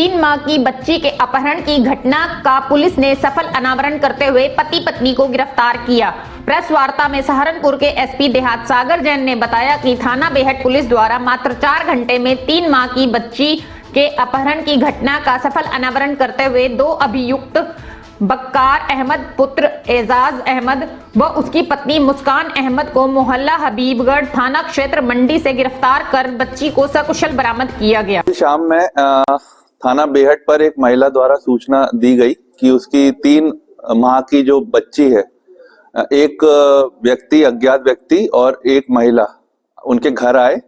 3 माह की बच्ची के अपहरण की घटना का पुलिस ने सफल अनावरण करते हुए पति पत्नी को गिरफ्तार किया। प्रेस वार्ता में सहारनपुर के एसपी देहात सागर जैन ने बताया कि थाना बेहट पुलिस द्वारा मात्र 4 घंटे में 3 माह की बच्ची के अपहरण की घटना का सफल अनावरण करते हुए 2 अभियुक्त बक्कार अहमद पुत्र एजाज अहमद व उसकी पत्नी मुस्कान अहमद को मोहल्ला हबीबगढ़ थाना क्षेत्र मंडी से गिरफ्तार कर बच्ची को सकुशल बरामद किया गया। शाम में थाना बेहट पर एक महिला द्वारा सूचना दी गई कि उसकी 3 माह की जो बच्ची है, एक व्यक्ति, अज्ञात व्यक्ति और एक महिला उनके घर आए,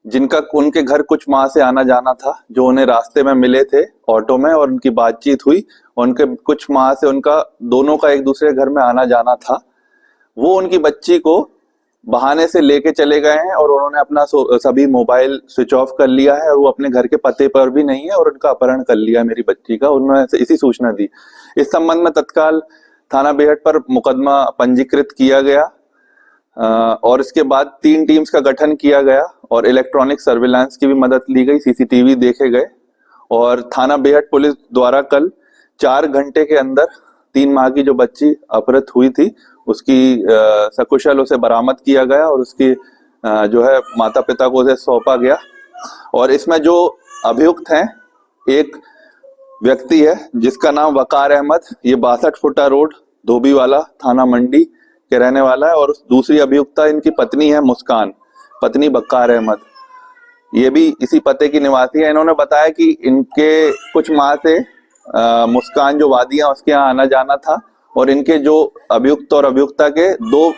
जिनका उनके घर कुछ माह से आना जाना था, जो उन्हें रास्ते में मिले थे ऑटो में और उनकी बातचीत हुई। उनके कुछ माह से उनका दोनों का एक दूसरे घर में आना जाना था। वो उनकी बच्ची को बहाने से लेके चले गए हैं और उन्होंने अपना सभी मोबाइल स्विच ऑफ कर लिया है और वो अपने घर के पते पर भी नहीं है और उनका अपहरण कर लिया मेरी बच्ची का। उन्होंने इसी सूचना दी। इस संबंध में तत्काल थाना बेहट पर मुकदमा पंजीकृत किया गया और इसके बाद 3 टीम्स का गठन किया गया और इलेक्ट्रॉनिक सर्विलांस की भी मदद ली गई, सीसीटीवी देखे गए और थाना बेहट पुलिस द्वारा कल 4 घंटे के अंदर 3 माह की जो बच्ची अपहृत हुई थी उसकी सकुशल उसे बरामद किया गया और उसकी जो है माता पिता को उसे सौंपा गया। और इसमें जो अभियुक्त हैं, एक व्यक्ति है जिसका नाम वकार अहमद, ये 62 फुटा रोड धोबीवाला थाना मंडी के रहने वाला है और दूसरी अभियुक्ता इनकी पत्नी है मुस्कान, पत्नी बक्कार अहमद, ये भी इसी पते की निवासी है। इन्होंने बताया कि इनके कुछ माह से मुस्कान जो वादियां उसके यहाँ आना जाना था और इनके जो अभियुक्त और अभियुक्ता के 2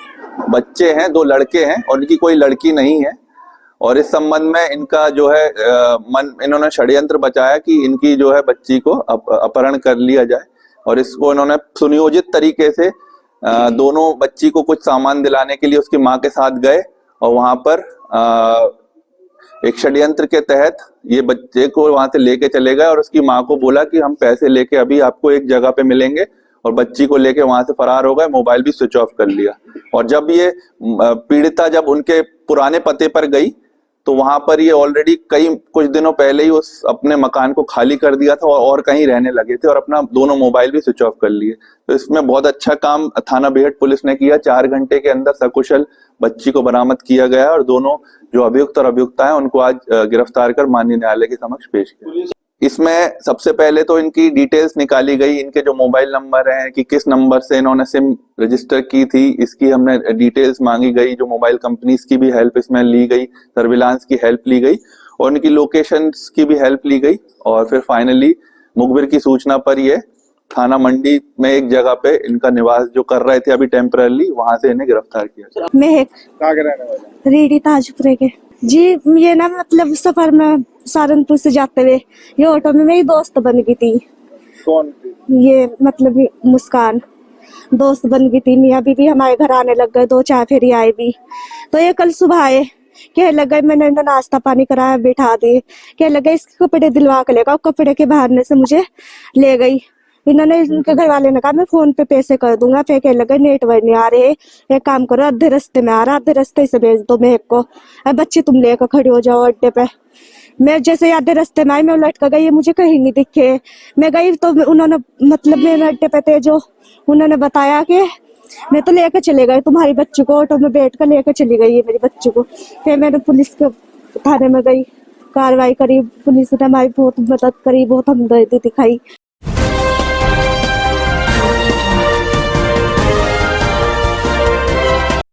बच्चे हैं, 2 लड़के हैं और इनकी कोई लड़की नहीं है। और इस संबंध में इनका जो है इन्होंने षड्यंत्र बचाया कि इनकी जो है बच्ची को अपहरण कर लिया जाए और इसको इन्होंने सुनियोजित तरीके से दोनों बच्ची को कुछ सामान दिलाने के लिए उसकी माँ के साथ गए और वहां पर एक षड्यंत्र के तहत ये बच्चे को वहां से लेके चले गए और उसकी माँ को बोला कि हम पैसे लेके अभी आपको एक जगह पे मिलेंगे और बच्ची को लेके वहां से फरार हो गए, मोबाइल भी स्विच ऑफ कर लिया। और जब ये पीड़िता जब उनके पुराने पते पर गई तो वहां पर ये ऑलरेडी कुछ दिनों पहले ही उस अपने मकान को खाली कर दिया था और कहीं रहने लगे थे और अपना दोनों मोबाइल भी स्विच ऑफ कर लिए। तो इसमें बहुत अच्छा काम थाना बेहट पुलिस ने किया। 4 घंटे के अंदर सकुशल बच्ची को बरामद किया गया और दोनों जो अभियुक्त और अभियुक्ता है उनको आज गिरफ्तार कर माननीय न्यायालय के समक्ष पेश किया। इसमें सबसे पहले तो इनकी डिटेल्स निकाली गई, इनके जो मोबाइल नंबर हैं कि किस नंबर से इन्होंने सिम रजिस्टर की थी, इसकी हमने डिटेल्स मांगी गई। जो मोबाइल कंपनीज की भी हेल्प इसमें ली गई, सर्विलांस की हेल्प ली गई और इनकी लोकेशंस की भी हेल्प ली गई और फिर फाइनली मुखबिर की सूचना पर ये थाना मंडी में एक जगह पे इनका निवास जो कर रहे थे अभी टेम्पररी, वहां से इन्हें गिरफ्तार किया। मैं रीडी ताजपुरे के जी। ये ना मतलब सफर में सहारनपुर से जाते हुए ये ऑटो में मेरी दोस्त बन गई थी। कौन थी? ये मतलब मुस्कान दोस्त बन गई थी। मियाँ बीवी हमारे घर आने लग गए, 2-4 फेरी आए भी। तो ये कल सुबह आए, कह लगा मैंने नाश्ता पानी कराया, बैठा दिए, कह लगा इसके कपड़े दिलवा के लेगा। कपड़े के बहाने से मुझे ले गई। इन्होंने इनके घर वाले ने कहा मैं फोन पे पैसे कर दूंगा, फिर कह लगा नेटवर्क नहीं आ रहे, एक काम करो आधे रास्ते में आ रहा, आधे रास्ते से भेज दो मेरे को, अब बच्ची तुम लेकर खड़ी हो जाओ अड्डे पे। मैं जैसे आधे रास्ते में आई, मैं लौट कर गई, मुझे कहीं नहीं दिखे। मैं गई तो उन्होंने मतलब मेरे अड्डे पे थे जो, उन्होंने बताया कि मैं तो लेकर चले गए तुम्हारी बच्ची को, ऑटो में बैठ कर लेकर चली गई है मेरी बच्ची को। फिर मैंने पुलिस के थाने में गई, कार्रवाई करी, पुलिस ने हमारी बहुत मदद करी, बहुत हमदर्दी दिखाई।